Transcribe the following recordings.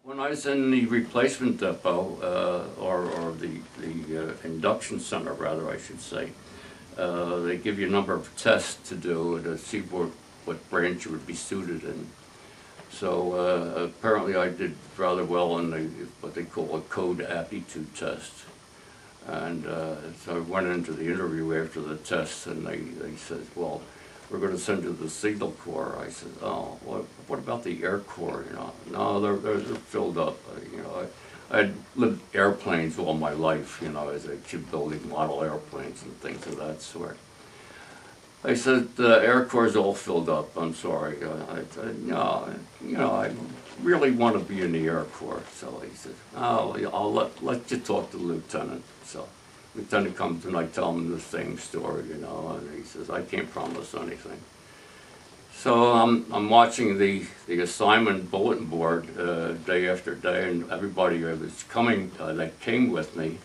When I was in the replacement depot, or the induction center, rather, I should say, they give you a number of tests to do to see what branch you would be suited in. So apparently I did rather well in what they call a code aptitude test. And so I went into the interview after the test, and they said, well, we're going to send you to the Signal Corps. I said, oh, what about the Air Corps? You know, no, they're filled up. You know, I had lived airplanes all my life, you know, as a kid building model airplanes and things of that sort. I said, the Air Corps is all filled up, I'm sorry. I said, no, you know, I really want to be in the Air Corps. So he said, oh, I'll let you talk to the lieutenant. So lieutenant comes and I tell him the same story, you know, and he says, I can't promise anything. So I'm watching the assignment bulletin board day after day, and everybody that was coming, that came with me,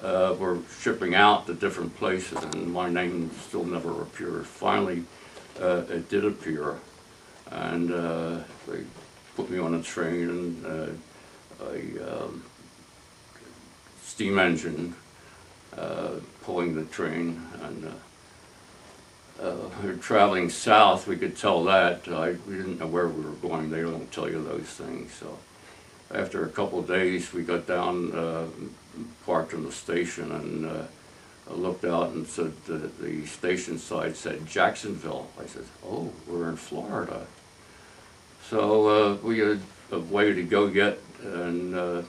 were shipping out to different places, and my name still never appeared. Finally, it did appear, and they put me on a train, and a steam engine pulling the train, and we were traveling south. We could tell that. We didn't know where we were going. They don't tell you those things. So after a couple of days, we got down, parked in the station, and I looked out and said, the station side said Jacksonville. I said, oh, we're in Florida. So we had a way to go yet, and the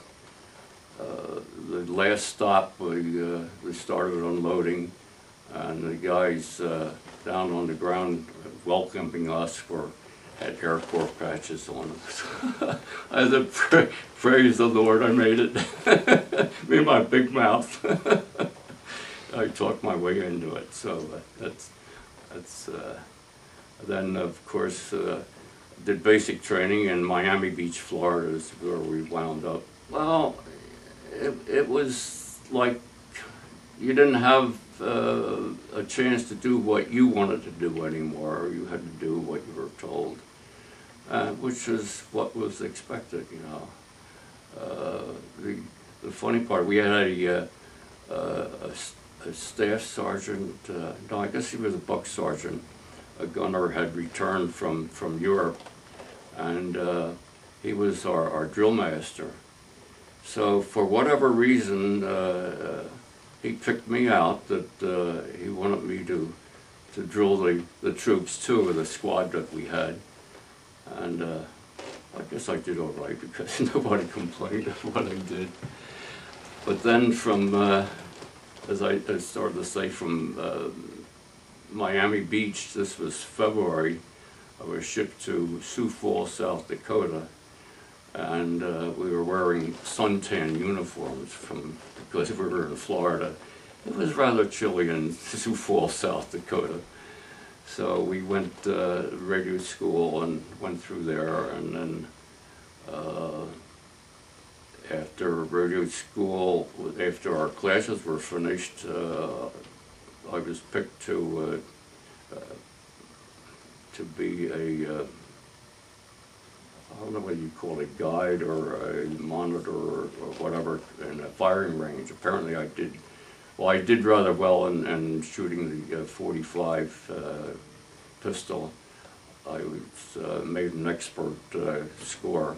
last stop, we started unloading, and the guys down on the ground welcoming us had Air Corps patches on them. I said, praise the Lord, I made it. Me and my big mouth. I talked my way into it. So then of course did basic training in Miami Beach, Florida is where we wound up. Well, it was like you didn't have a chance to do what you wanted to do anymore. You had to do what you were told, which is what was expected, you know. The funny part, we had a staff sergeant, no, I guess he was a buck sergeant. A gunner had returned from Europe, and he was our drill master. So for whatever reason, he picked me out that he wanted me to drill the troops too, the squad that we had. And I guess I did all right because nobody complained of what I did. But then from, as I started to say, from Miami Beach, this was February, I was shipped to Sioux Falls, South Dakota. And we were wearing suntan uniforms because we were in Florida. It was rather chilly in Sioux Falls, South Dakota. So we went to radio school and went through there, and then after radio school, after our classes were finished, I was picked to be a I don't know whether you call it a guide or a monitor or whatever in a firing range. Apparently I did rather well in shooting the .45 pistol. I was made an expert score.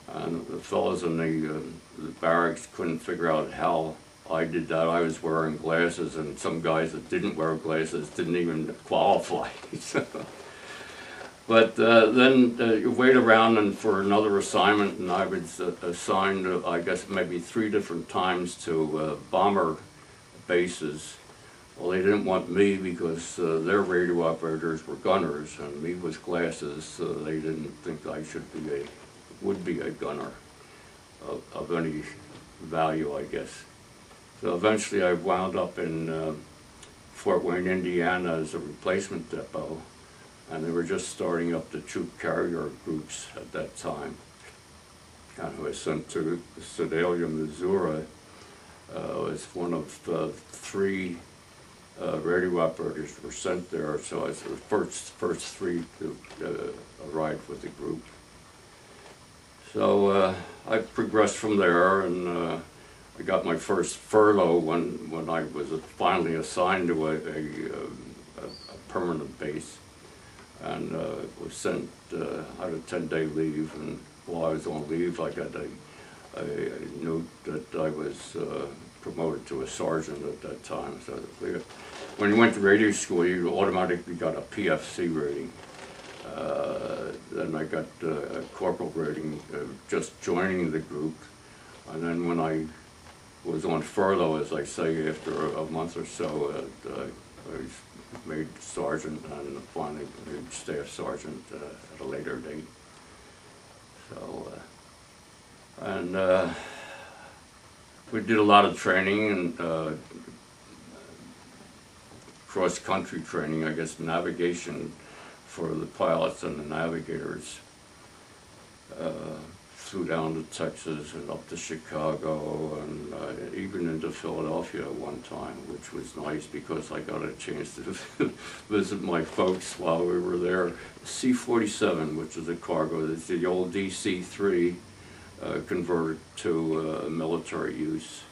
And the fellows in the barracks couldn't figure out how I did that. I was wearing glasses, and some guys that didn't wear glasses didn't even qualify. But then you wait around and for another assignment, and I was assigned, I guess, maybe 3 different times to bomber bases. Well, they didn't want me because their radio operators were gunners, and me with glasses, so they didn't think I would be a gunner of any value, I guess. So eventually I wound up in Fort Wayne, Indiana as a replacement depot. And they were just starting up the troop carrier groups at that time. And I was sent to Sedalia, Missouri. As one of 3 radio operators were sent there, so I was the first 3 to arrive with the group. So I progressed from there, and I got my first furlough when I was finally assigned to a permanent base, and was sent out a 10-day leave. And while I was on leave, I got a note that I was promoted to a sergeant at that time. So when you went to radio school, you automatically got a PFC rating. Then I got a corporal rating just joining the group, and then when I was on furlough, as I say, after a month or so, I was made sergeant and finally made staff sergeant at a later date. So, and we did a lot of training and cross-country training, I guess, navigation for the pilots and the navigators. Flew down to Texas and up to Chicago and even into Philadelphia at one time, which was nice because I got a chance to visit my folks while we were there. C-47, which is a cargo, it's the old DC-3 converted to military use,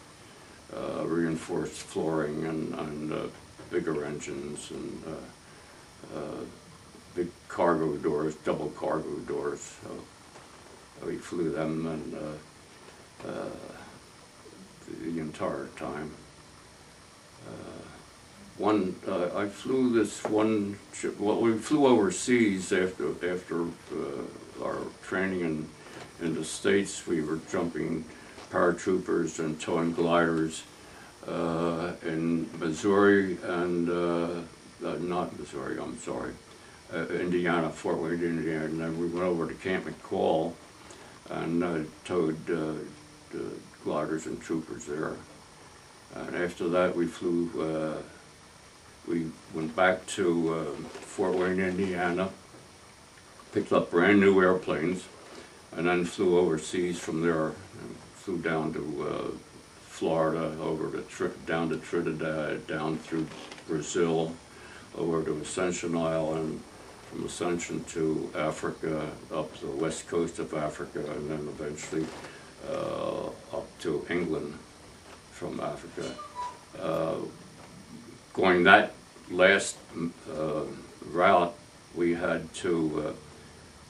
reinforced flooring and bigger engines and big cargo doors, double cargo doors. So we flew them and the entire time. I flew this one ship. Well, we flew overseas after our training in the States. We were jumping paratroopers and towing gliders in Missouri and not Missouri. I'm sorry. Indiana, Fort Wayne, Indiana, and then we went over to Camp McCall and towed gliders and troopers there. And after that, we went back to Fort Wayne, Indiana, picked up brand new airplanes, and then flew overseas from there. And flew down to Florida, down to Trinidad, down through Brazil, over to Ascension Island, from Ascension to Africa, up the west coast of Africa, and then eventually up to England from Africa. Going that last route, we had to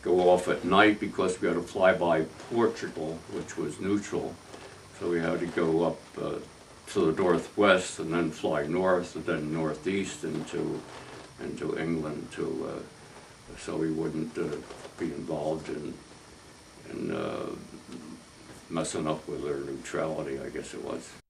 go off at night because we had to fly by Portugal, which was neutral. So we had to go up to the northwest and then fly north and then northeast into England so we wouldn't be involved in messing up with their neutrality, I guess it was.